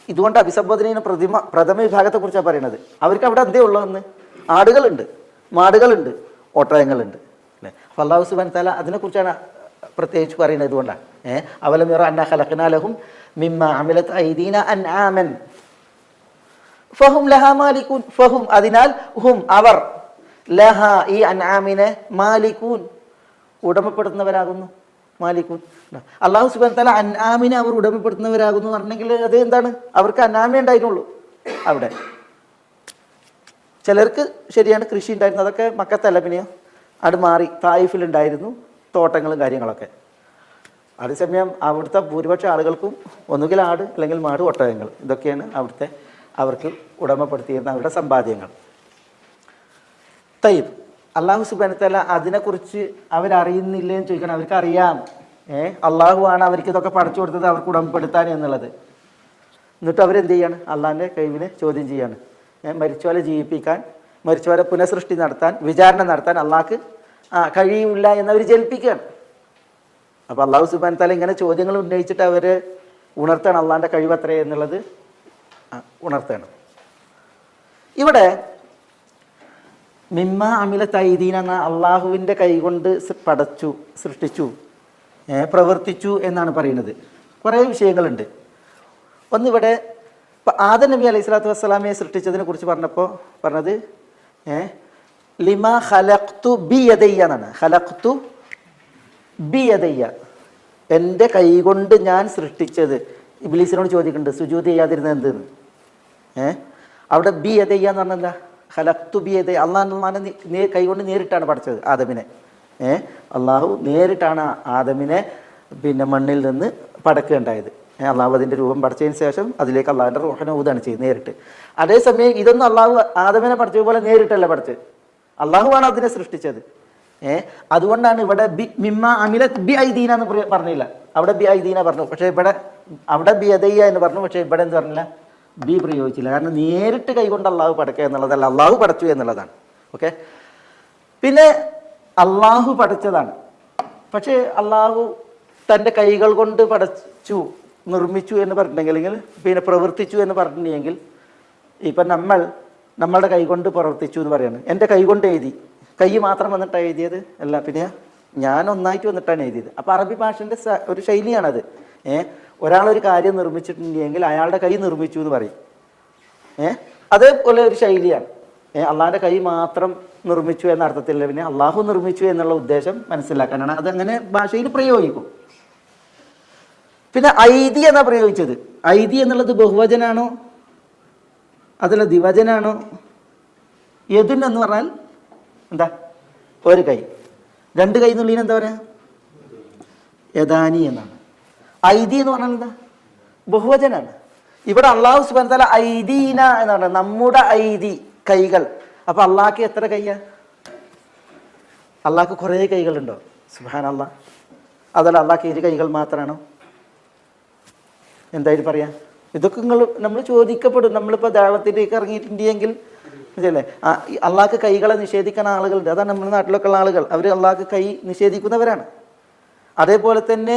ഇതുകൊണ്ട് അഭിസംബോധന ചെയ്യുന്ന പ്രഥമ വിഭാഗത്തെക്കുറിച്ചാണ് പറയുന്നത്. അവർക്ക് അവിടെ എന്തേ ഉള്ളതെന്ന്? ആടുകളുണ്ട്, മാടുകളുണ്ട്, ഒട്ടകങ്ങളുണ്ട് അല്ലേ. അപ്പോൾ അല്ലാഹു സുബ്ഹാനഹു വ തആല അതിനെക്കുറിച്ചാണ് പ്രത്യേകിച്ച് പറയുന്നത്. ഇതുകൊണ്ടാണ് അവലം യറ അന്നാ ഖലഖനാ ലഹും മിമ്മാ അമിലത് ഐദീന അൻആമൻ ഫഹും ലഹാ മാലികൂൻ. ഫഹും അതിനാൽ, ഹും അവർ, ലഹ ഈ അൻആമിനെ, മാലികൂൻ ഉടമപ്പെടുത്തുന്നവരാകുന്നു. മാലികൂൻ അല്ലാഹു സുബ്ഹാനഹു വ തആല അൻആമിനെ അവർ ഉടമപ്പെടുത്തുന്നവരാകുന്നു എന്ന് പറഞ്ഞെങ്കിൽ അത് എന്താണ്? അവർക്ക് അൻആമേ ഉണ്ടായിരുന്നുള്ളൂ അവിടെ. ചിലർക്ക് ശരിയാണ് കൃഷി ഉണ്ടായിരുന്നു, അതൊക്കെ മക്കത്തല്ല, പിന്നെയോ അവിടെ മാറി തായിഫിലുണ്ടായിരുന്നു തോട്ടങ്ങളും കാര്യങ്ങളൊക്കെ. അതേസമയം അവിടുത്തെ ഭൂരിപക്ഷ ആളുകൾക്കും ഒന്നുകിൽ ആട് അല്ലെങ്കിൽ മാട്, ഒട്ടകങ്ങൾ, ഇതൊക്കെയാണ് അവിടുത്തെ അവർക്ക് ഉടമപ്പെടുത്തിയിരുന്ന അവരുടെ സമ്പാദ്യങ്ങൾ. തയ്യിബ് അല്ലാഹു സുബ്ഹാനഹു വ തആല അതിനെക്കുറിച്ച് അവരറിയുന്നില്ലേ എന്ന് ചോദിക്കണം. അവർക്ക് അറിയാം. അള്ളാഹു ആണ് അവർക്ക് ഇതൊക്കെ പഠിച്ചു കൊടുത്തത് അവർക്ക് ഉടമപ്പെടുത്താൻ എന്നുള്ളത്. എന്നിട്ട് അവരെന്ത് ചെയ്യാണ്? അള്ളാഹിൻ്റെ കഴിവിനെ ചോദ്യം ചെയ്യാണ്. മരിച്ചവരെ ജീവിപ്പിക്കാൻ, മരിച്ചവരെ പുനഃസൃഷ്ടി നടത്താൻ, വിചാരണ നടത്താൻ അള്ളാഹ്ക്ക് കഴിയില്ല എന്നവർ ജൽപ്പിക്കുകയാണ്. അപ്പോൾ അല്ലാഹു സുബ്ഹാനഹു വ തആല ഇങ്ങനെ ചോദ്യങ്ങൾ ഉന്നയിച്ചിട്ട് അവർ ഉണർത്തണം അള്ളാഹിൻ്റെ കഴിവത്രേ എന്നുള്ളത് ഉണർത്തണം. ഇവിടെ മിമ്മ അമില തൈദീന എന്ന അള്ളാഹുവിൻ്റെ കൈകൊണ്ട് പടച്ചു, സൃഷ്ടിച്ചു, പ്രവർത്തിച്ചു എന്നാണ് പറയുന്നത്. കുറേ വിഷയങ്ങളുണ്ട്. ഒന്നിവിടെ ഇപ്പം ആദം നബി അലൈഹി സ്വലാത്തു വസ്സലാമയെ സൃഷ്ടിച്ചതിനെ കുറിച്ച് പറഞ്ഞത് ലിമ ഖലഖ്തു ബി യദയ്യ എന്നാണ്. ഖലഖ്തു ബി യദയ്യ, എൻ്റെ കൈകൊണ്ട് ഞാൻ സൃഷ്ടിച്ചത്. ഇബ്ലീസിനോട് ചോദിക്കുന്നുണ്ട് സുജൂദ് ചെയ്യാതിരുന്നത് എന്തെന്ന്. അവിടെ ബി യദയ്യ എന്ന് പറഞ്ഞാൽ എന്താ? ഖലഖ്തു ബി യദയ്യ, അള്ളാഹ് കൈകൊണ്ട് നേരിട്ടാണ് പഠിച്ചത് ആദമിനെ. അള്ളാഹു നേരിട്ടാണ് ആദമിനെ പിന്നെ മണ്ണിൽ നിന്ന് പടക്കുകയുണ്ടായത്. അള്ളാഹു അതിൻ്റെ രൂപം പഠിച്ചതിന് ശേഷം അതിലേക്ക് അള്ളാഹുവിൻ്റെ റൂഹിനെ ഊതാണ് ചെയ്ത് നേരിട്ട്. അതേസമയം ഇതൊന്നും അള്ളാഹു ആദമിനെ പഠിച്ചതുപോലെ നേരിട്ടല്ല പഠിച്ചത്, അള്ളാഹുവാണ് അതിനെ സൃഷ്ടിച്ചത്. അതുകൊണ്ടാണ് ഇവിടെ മിമ്മ അമിലത് ബി ഐദീന എന്ന് പറഞ്ഞില്ല, അവിടെ ബി ഐദീന പറഞ്ഞു. പക്ഷേ ഇവിടെ അവിടെ ബി യദയ്യ എന്ന് പറഞ്ഞു, പക്ഷേ ഇവിടെ എന്ത് പറഞ്ഞില്ല? ബി പ്രയോഗിച്ചില്ല. കാരണം നേരിട്ട് കൈകൊണ്ട് അള്ളാഹു പടക്കുക എന്നുള്ളതല്ല, അള്ളാഹു പടച്ചു എന്നുള്ളതാണ്. ഓക്കെ. പിന്നെ അള്ളാഹു പടച്ചതാണ്, പക്ഷേ അള്ളാഹു തൻ്റെ കൈകൾ കൊണ്ട് പടച്ചു, നിർമ്മിച്ചു എന്ന് പറഞ്ഞിട്ടുണ്ടെങ്കിൽ, അല്ലെങ്കിൽ പിന്നെ പ്രവർത്തിച്ചു എന്ന് പറഞ്ഞിട്ടുണ്ടെങ്കിൽ, ഇപ്പം നമ്മളുടെ കൈകൊണ്ട് പ്രവർത്തിച്ചു എന്ന് പറയാണ്. എൻ്റെ കൈകൊണ്ട് എഴുതി, കൈ മാത്രം വന്നിട്ടാണ് എഴുതിയത് അല്ല, പിന്നെ ഞാൻ ഒന്നായിട്ട് വന്നിട്ടാണ് എഴുതിയത്. അപ്പോൾ അറബി ഭാഷൻ്റെ ഒരു ശൈലിയാണത്. ഒരാളൊരു കാര്യം നിർമ്മിച്ചിട്ടുണ്ടെങ്കിൽ അയാളുടെ കൈ നിർമ്മിച്ചു എന്ന് പറയും. അതേപോലെ ഒരു ശൈലിയാണ്. അള്ളാഹിൻ്റെ കൈ മാത്രം നിർമ്മിച്ചു എന്ന അർത്ഥത്തില്ല, പിന്നെ അള്ളാഹു നിർമ്മിച്ചു എന്നുള്ള ഉദ്ദേശം മനസ്സിലാക്കാനാണ് അതങ്ങനെ ഭാഷയിൽ പ്രയോഗിക്കും. പിന്നെ ഐദി എന്നാണ് പ്രയോഗിച്ചത്. ഐദി എന്നുള്ളത് ബഹുവചനാണോ അതല്ല ദ്വിവചനാണോ? യദുൻ എന്ന് പറഞ്ഞാൽ എന്താ? ഒരു കൈ. രണ്ട് കൈ എന്നുള്ളതിന് എന്താ പറയുക? യദാനി എന്നാണ്. ഐദി എന്ന് പറഞ്ഞാൽ എന്താ? ബഹുവചനാണ്. ഇവിടെ അള്ളാഹു സുബ്ഹാനഹു വ തആല ഐദീന എന്ന് പറഞ്ഞാൽ നമ്മുടെ ഐദി, കൈകൾ. അപ്പോൾ അള്ളാഹ്ക്ക് എത്ര കൈയാ? അള്ളാഹ്ക്ക് കുറേ കൈകളുണ്ടോ? സുബ്ഹാനല്ലാഹ്. അതല്ല അള്ളാഹ്ക്ക് ഇരു കൈകൾ മാത്രമാണോ? എന്തായാലും പറയാം. ഇതൊക്കെ നമ്മൾ ചോദിക്കപ്പെടും. നമ്മളിപ്പോൾ ദഅവത്തിലേക്ക് ഇറങ്ങിയിട്ടുണ്ടെങ്കിൽ അല്ലേ, അള്ളാഹ്ക്ക് കൈകളെ നിഷേധിക്കുന്ന ആളുകളുണ്ട്. അതാണ് നമ്മുടെ നാട്ടിലൊക്കെ ഉള്ള ആളുകൾ. അവർ അള്ളാഹ്ക്ക് കൈ നിഷേധിക്കുന്നവരാണ്. അതേപോലെ തന്നെ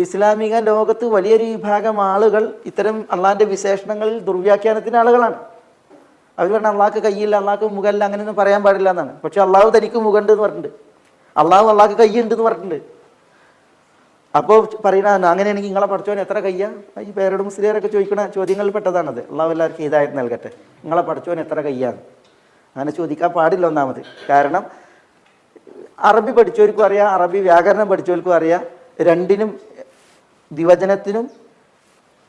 ഇസ്ലാമിക ലോകത്ത് വലിയൊരു വിഭാഗം ആളുകൾ ഇത്തരം അള്ളാഹിൻ്റെ വിശേഷണങ്ങളിൽ ദുർവ്യാഖ്യാനത്തിൻ്റെ ആളുകളാണ്. അവർ പറഞ്ഞാൽ അള്ളാഹ്ക്ക് കൈയില്ല, അള്ളാഹ്ക്ക് മുഖമില്ല, അങ്ങനെയൊന്നും പറയാൻ പാടില്ല എന്നാണ്. പക്ഷെ അള്ളാഹു തനിക്ക് മുഖമുണ്ട് എന്ന് പറഞ്ഞിട്ടുണ്ട്, അള്ളാഹ്ക്ക് കൈയുണ്ട് എന്ന് പറഞ്ഞിട്ടുണ്ട്. അപ്പോൾ പറയുന്ന അങ്ങനെയാണെങ്കിൽ നിങ്ങളെ പഠിച്ചവൻ എത്ര കയ്യാ? ഈ പേരോട് മുസ്ലിയാരൊക്കെ ചോദിക്കുന്ന ചോദ്യങ്ങളിൽ പെട്ടതാണത്. അള്ളാഹു എല്ലാവർക്കും ഹിദായത്ത് നൽകട്ടെ. നിങ്ങളെ പഠിച്ചവൻ എത്ര കയ്യാന്ന് അങ്ങനെ ചോദിക്കാൻ പാടില്ല. ഒന്നാമത് കാരണം അറബി പഠിച്ചവർക്കും അറിയാം, അറബി വ്യാകരണം പഠിച്ചവർക്കും അറിയാം. രണ്ടിനും ദ്വിവചനത്തിനും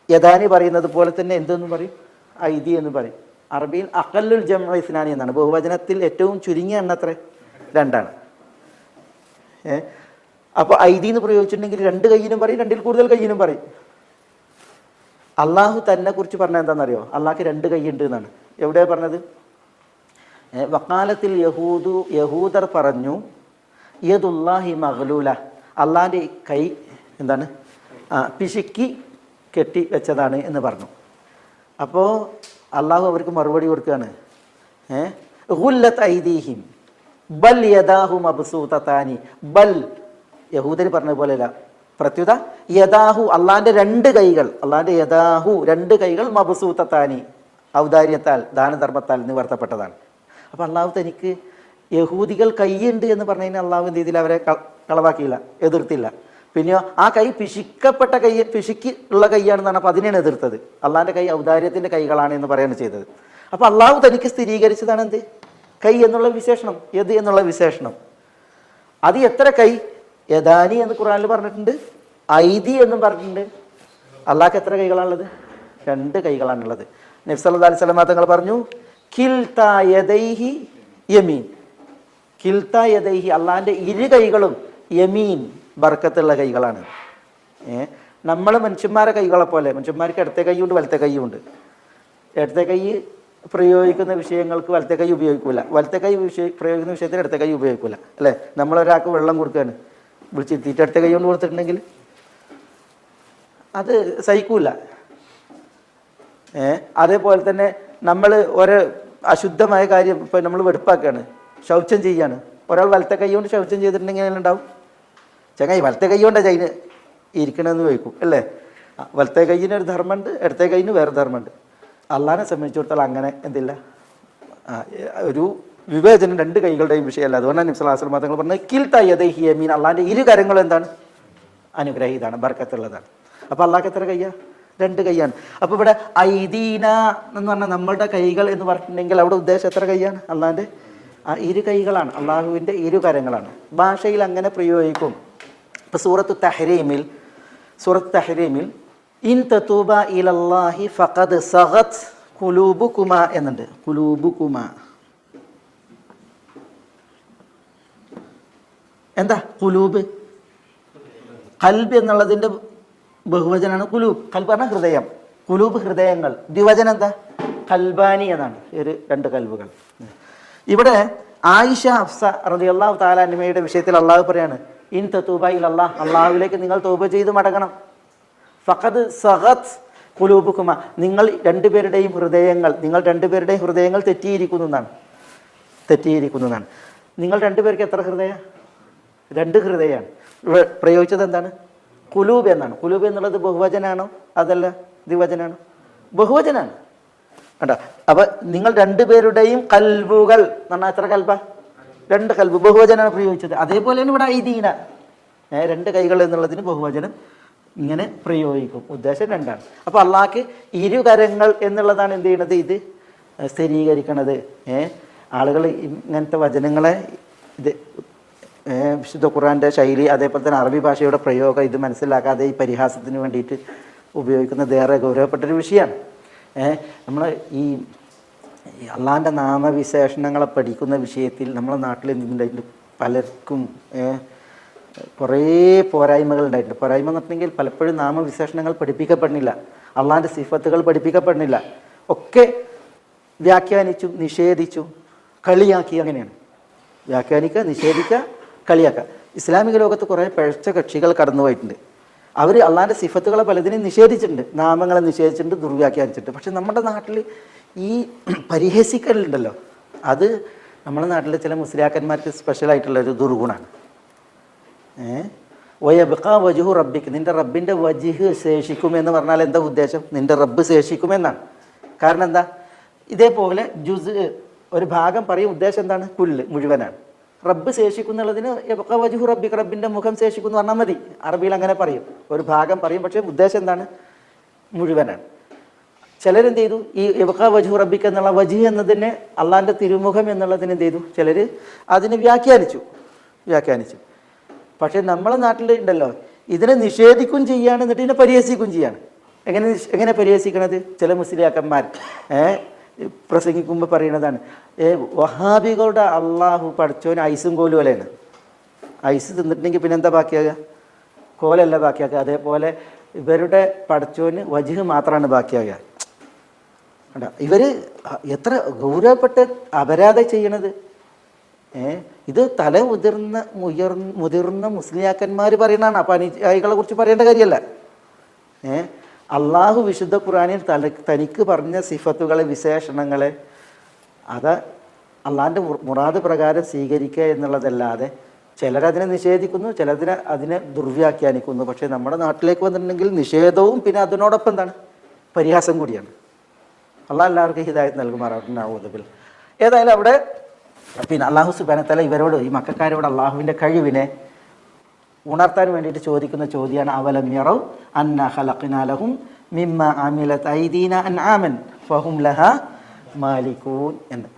യദാനി പറയുന്നത് പോലെ തന്നെ എന്തെന്ന് പറയും? ഐദി എന്ന് പറയും. അറബിയിൽ അഖല്ലുൽ ജംഉ ഇസ്നാനി എന്നാണ്. ബഹുവചനത്തിൽ ഏറ്റവും ചുരുങ്ങിയ എണ്ണം എത്ര? രണ്ടാണ്. അപ്പോൾ ഐദി എന്ന് പ്രയോഗിച്ചിട്ടുണ്ടെങ്കിൽ രണ്ട് കയ്യിനും പറയും, രണ്ടിൽ കൂടുതൽ കയ്യിനും പറയും. അള്ളാഹു തന്നെ കുറിച്ച് പറഞ്ഞാൽ എന്താണെന്നറിയോ? അള്ളാഹ്ക്ക് രണ്ട് കൈയുണ്ട് എന്നാണ്. എവിടെയാണ് പറഞ്ഞത്? വക്കാലത്തിൽ യഹൂദർ പറഞ്ഞു യദുല്ലാഹി മഗ്ലൂല, അള്ളാഹിൻ്റെ കൈ എന്താണ്? പിശുക്കി കെട്ടി വെച്ചതാണ് എന്ന് പറഞ്ഞു. അപ്പോൾ അള്ളാഹു അവർക്ക് മറുപടി കൊടുക്കുകയാണ്. ഗുല്ലത്ത് ഐദീഹിം ബൽ യദാഹു മബ്സൂതതാനി. ബൽ യഹൂദർ പറഞ്ഞ പോലെയല്ല, പ്രത്യുത യദാഹു അള്ളാൻ്റെ രണ്ട് കൈകൾ, അള്ളാൻ്റെ യദാഹു രണ്ട് കൈകൾ മബസൂത്തത്താനി ഔദാര്യത്താൽ ദാനധർമ്മത്താൽ നിവർത്തപ്പെട്ടതാണ്. അപ്പോൾ അള്ളാഹു തനിക്ക് യഹൂദികൾ കൈയുണ്ട് എന്ന് പറഞ്ഞു കഴിഞ്ഞാൽ അള്ളാഹു എന്ത് ചെയ്തില്ല, അവരെ കളവാക്കിയില്ല, എതിർത്തില്ല. പിന്നെയോ ആ കൈ പിശിക്കപ്പെട്ട കൈ, പിശുക്കി ഉള്ള കൈയാണെന്നാണ്. അപ്പോൾ അതിനെയാണ് എതിർത്തത്. അള്ളാഹിൻ്റെ കൈ ഔദാര്യത്തിൻ്റെ കൈകളാണ് എന്ന് പറയുകയാണ് ചെയ്തത്. അപ്പോൾ അള്ളാഹു തനിക്ക് സ്ഥിരീകരിച്ചതാണ് എന്ത്, കൈ എന്നുള്ള വിശേഷണം, യദ് എന്നുള്ള വിശേഷണം. അത് എത്ര കൈ? യദാനി എന്ന് ഖുർആനിൽ പറഞ്ഞിട്ടുണ്ട്, ഐദി എന്നും പറഞ്ഞിട്ടുണ്ട്. അള്ളാഹ്ക്ക് എത്ര കൈകളാണുള്ളത്? രണ്ട് കൈകളാണുള്ളത്. നബി സല്ലല്ലാഹു അലൈഹി വസല്ലം തങ്ങൾ പറഞ്ഞു, കിൽതാ യദൈഹി യമീൻ. കിൽതാ യദൈഹി, അള്ളാഹിൻ്റെ ഇരു കൈകളും യമീൻ, ബർക്കത്തുള്ള കൈകളാണ്. നമ്മൾ മനുഷ്യന്മാരെ കൈകളെ പോലെ, മനുഷ്യന്മാർക്ക് ഇടത്തെ കൈയുണ്ട് വലത്തെ കൈയുണ്ട്. ഇടത്തെ കൈ പ്രയോഗിക്കുന്ന വിഷയങ്ങൾക്ക് വലത്തെ കൈ ഉപയോഗിക്കില്ല, വലത്തെ കൈ പ്രയോഗിക്കുന്ന വിഷയത്തിന് ഇടത്തെ കൈ ഉപയോഗിക്കില്ല, അല്ലേ? നമ്മളൊരാൾക്ക് വെള്ളം കൊടുക്കുകയാണ്, വിളിച്ചിരുത്തിയിട്ട് ഇടത്തെ കൈ കൊണ്ട് കൊടുത്തിട്ടുണ്ടെങ്കിൽ അത് സഹിക്കൂല. അതേപോലെ തന്നെ നമ്മൾ ഒരു അശുദ്ധമായ കാര്യം ഇപ്പം നമ്മൾ വെടുപ്പാക്കുകയാണ്, ശൗചം ചെയ്യാണ്, ഒരാൾ വലത്തെ കൈ കൊണ്ട് ശൗചം ചെയ്തിട്ടുണ്ടെങ്കിൽ എങ്ങനെ ഉണ്ടാവും? ചങ്ങായി വലത്തെ കൈ കൊണ്ടാണ് ചൈന ഇരിക്കണമെന്ന് ചോദിക്കും, അല്ലേ? വലത്തെ കൈയിന് ഒരു ധർമ്മമുണ്ട്, ഇടത്തെ കൈയിന് വേറെ ധർമ്മമുണ്ട്. അള്ളാഹിനെ സംബന്ധിച്ചിടത്തോളം അങ്ങനെ എന്തില്ല, ഒരു വിവേചനം രണ്ട് കൈകളുടെയും വിഷയമല്ല. അതുകൊണ്ടാണ് നബി സല്ലല്ലാഹു അലൈഹി വസല്ലം തങ്ങൾ പറഞ്ഞത് കിൽതാ യദൈഹി യമീൻ, അള്ളാഹിൻ്റെ ഇരു കരങ്ങളും എന്താണ്, അനുഗ്രഹീതാണ്, ബർക്കത്തുള്ളതാണ്. അപ്പോൾ അള്ളാഹ്ക്ക് എത്ര കയ്യാ? രണ്ട് കൈയാണ്. അപ്പോൾ ഇവിടെ ഐദീന എന്ന് പറഞ്ഞാൽ നമ്മളുടെ കൈകൾ എന്ന് പറഞ്ഞിട്ടുണ്ടെങ്കിൽ അവിടെ ഉദ്ദേശം എത്ര കൈയാണ്? അള്ളാഹിൻ്റെ ഇരു കൈകളാണ്, അള്ളാഹുവിൻ്റെ ഇരു കരങ്ങളാണ്. ഭാഷയിൽ അങ്ങനെ പ്രയോഗിക്കും. ഇപ്പോൾ സൂറത്തു തഹ്രീമിൽ ഇൻ തതൂബ ഇലല്ലാഹി ഫഖദ് സഗത് ഖുലൂബുകുമാ എന്നുണ്ട്. ഖുലൂബുകുമാ എന്താ? ഖുലൂബ്, ഖൽബ് എന്നുള്ളതിൻ്റെ ബഹുവചനാണ് ഖുലൂബ്. ഖൽബ് പറഞ്ഞാൽ ഹൃദയം, ഖുലൂബ് ഹൃദയങ്ങൾ. ദ്വിവചനം എന്താ? ഖൽബാനി എന്നാണ്, ഒരു രണ്ട് കൽബുകൾ. ഇവിടെ ആയിഷ ഹഫ്സ റളിയല്ലാഹു തആല അൻഹയുടെ വിഷയത്തിൽ അള്ളാഹു പറയാണ്, ഇൻ തതൂബ ഇലല്ലാഹ്, അള്ളാഹുവിലേക്ക് നിങ്ങൾ തൗബ ചെയ്ത് മടങ്ങണം. ഫഖദ് സഗത് ഖുലൂബുകുമാ, നിങ്ങൾ രണ്ടുപേരുടെയും ഹൃദയങ്ങൾ തെറ്റിയിരിക്കുന്നതാണ്. നിങ്ങൾ രണ്ടുപേർക്ക് എത്ര ഹൃദയ? രണ്ട് ഹൃദയമാണ്. പ്രയോഗിച്ചത് എന്താണ്? ഖുലൂബ് എന്നാണ്. ഖുലൂബ് എന്നുള്ളത് ബഹുവചനാണോ അതല്ല ദ്വിവചനാണോ? ബഹുവചനാണ്. കേട്ടോ? അപ്പം നിങ്ങൾ രണ്ടുപേരുടെയും കൽബുകൾ എന്ന് പറഞ്ഞാൽ എത്ര കൽബ? രണ്ട് കൽബ്, ബഹുവചനാണ് പ്രയോഗിച്ചത്. അതേപോലെയാണ് ഇവിടെ ഐദീന, രണ്ട് കൈകൾ എന്നുള്ളതിന് ബഹുവചനം ഇങ്ങനെ പ്രയോഗിക്കും. ഉദ്ദേശം രണ്ടാണ്. അപ്പോൾ അള്ളാഹ്ക്ക് ഇരുകരങ്ങൾ എന്നുള്ളതാണ് എന്ത് ചെയ്യണത്, ഇത് സ്ഥിരീകരിക്കണത്. ആളുകൾ ഇങ്ങനത്തെ വചനങ്ങളെ ഇത് വിശുദ്ധ ഖുർആൻ്റെ ശൈലി, അതേപോലെ തന്നെ അറബി ഭാഷയുടെ പ്രയോഗം ഇത് മനസ്സിലാക്കാതെ ഈ പരിഹാസത്തിന് വേണ്ടിയിട്ട് ഉപയോഗിക്കുന്നത് ഏറെ ഗൗരവപ്പെട്ടൊരു വിഷയമാണ്. നമ്മൾ ഈ അള്ളാഹിൻ്റെ നാമവിശേഷണങ്ങളെ പഠിക്കുന്ന വിഷയത്തിൽ നമ്മളെ നാട്ടിൽ എന്തുണ്ടായിട്ടുണ്ട്, പലർക്കും കുറേ പോരായ്മകൾ ഉണ്ടായിട്ടുണ്ട്. പോരായ്മ എന്ന് പറഞ്ഞിട്ടുണ്ടെങ്കിൽ പലപ്പോഴും നാമവിശേഷണങ്ങൾ പഠിപ്പിക്കപ്പെടുന്നില്ല, അള്ളാഹിൻ്റെ സിഫത്തുകൾ പഠിപ്പിക്കപ്പെടുന്നില്ല, ഒക്കെ വ്യാഖ്യാനിച്ചും നിഷേധിച്ചും കളിയാക്കി. അങ്ങനെയാണ് വ്യാഖ്യാനിക്കുക, നിഷേധിക്കുക, കളിയാക്കുക. ഇസ്ലാമിക ലോകത്ത് കുറേ പിഴച്ച കക്ഷികൾ കടന്നു പോയിട്ടുണ്ട്. അവർ അള്ളാഹിൻ്റെ സിഫത്തുകളെ പലതിനെയും നിഷേധിച്ചിട്ടുണ്ട്, നാമങ്ങളെ നിഷേധിച്ചിട്ടുണ്ട്, ദുർവ്യാഖ്യാനിച്ചിട്ടുണ്ട്. പക്ഷെ നമ്മുടെ നാട്ടിൽ ഈ പരിഹസിക്കലുണ്ടല്ലോ, അത് നമ്മുടെ നാട്ടിലെ ചില മുസ്ലിയാക്കന്മാർക്ക് സ്പെഷ്യലായിട്ടുള്ളൊരു ദുർഗുണമാണ്. വയബ്ഖാ വജ്ഹു റബ്ബിക്ക്, നിൻ്റെ റബ്ബിൻ്റെ വജ്ഹ് ശേഷിക്കുമെന്ന് പറഞ്ഞാൽ എന്താ ഉദ്ദേശം? നിൻ്റെ റബ്ബ് ശേഷിക്കുമെന്നാണ്. കാരണം എന്താ? ഇതേപോലെ ജുസ് ഒരു ഭാഗം പറയും, ഉദ്ദേശം എന്താണ്? കുല്ല് മുഴുവനാണ്. റബ്ബ് ശേഷിക്കുന്നുള്ളതിന് യബ്ഖാ വജ്ഹു റബ്ബിക്ക്, റബ്ബിൻ്റെ മുഖം ശേഷിക്കുന്നു പറഞ്ഞാൽ മതി. അറബിയിൽ അങ്ങനെ പറയും, ഒരു ഭാഗം പറയും, പക്ഷേ ഉദ്ദേശം എന്താണ്? മുഴുവനാണ്. ചിലരെന്ത് ചെയ്തു, ഈ യബ്ഖാ വജ്ഹു റബ്ബിക്ക് എന്നുള്ള വജ്ഹ് എന്നതിനെ അള്ളാഹിൻ്റെ തിരുമുഖം എന്നുള്ളതിന് എന്ത് ചെയ്തു, ചിലർ അതിനെ വ്യാഖ്യാനിച്ചു. പക്ഷേ നമ്മളെ നാട്ടിൽ ഉണ്ടല്ലോ, ഇതിനെ നിഷേധിക്കും ചെയ്യാണ്, എന്നിട്ട് ഇതിനെ പരിഹസിക്കും ചെയ്യാണ്. എങ്ങനെ പരിഹസിക്കണത്? ചില മുസ്ലിയാക്കന്മാർ പ്രസംഗിക്കുമ്പോൾ പറയുന്നതാണ്, വഹാബികളുടെ അള്ളാഹു പഠിച്ചവന് ഐസും കോലും പോലെയാണ്. ഐസ് തിന്നിട്ടുണ്ടെങ്കിൽ പിന്നെ എന്താ ബാക്കിയാകുക? കോലല്ല ബാക്കിയാക്കുക. അതേപോലെ ഇവരുടെ പഠിച്ചവന് വജ്ഹ് മാത്രമാണ് ബാക്കിയാകുക. ഇവർ എത്ര ഗൗരവപ്പെട്ട അപരാധം ചെയ്യണത്. ഇത് തല മുതിർന്ന മുസ്ലിയാക്കന്മാർ പറയുന്നതാണ്. അപ്പം അനുയായികളെ കുറിച്ച് പറയേണ്ട കാര്യമല്ല. അള്ളാഹു വിശുദ്ധ ഖുർആനിൽ തനിക്ക് പറഞ്ഞ സിഫത്തുകളെ, വിശേഷണങ്ങളെ അത് അള്ളാഹിൻ്റെ മുറാദ് പ്രകാരം സ്വീകരിക്കുക എന്നുള്ളതല്ലാതെ ചിലരതിനെ നിഷേധിക്കുന്നു, അതിനെ ദുർവ്യാഖ്യാനിക്കുന്നു. പക്ഷേ നമ്മുടെ നാട്ടിലേക്ക് വന്നിട്ടുണ്ടെങ്കിൽ നിഷേധവും പിന്നെ അതിനോടൊപ്പം എന്താണ്, പരിഹാസം കൂടിയാണ്. അള്ളാഹ് എല്ലാവർക്കും ഹിദായത്ത് നൽകുമാറാവട്ടെ. ഏതായാലും അവിടെ പിന്നെ അള്ളാഹു സുബ്ഹാനഹു വ തആല ഇവരോട്, ഈ മക്കക്കാരോട് അള്ളാഹുവിൻ്റെ കഴിവിനെ ഉണർത്താൻ വേണ്ടിയിട്ട് ചോദിക്കുന്ന ചോദ്യമാണ് അവലം യറൗ അന്നാ ഖലഖ്നാ ലഹും മിമ്മാ അമിലത് ഐദീന അൻആമൻ ഫഹും ലഹാ മാലികൂൻ എന്ന്.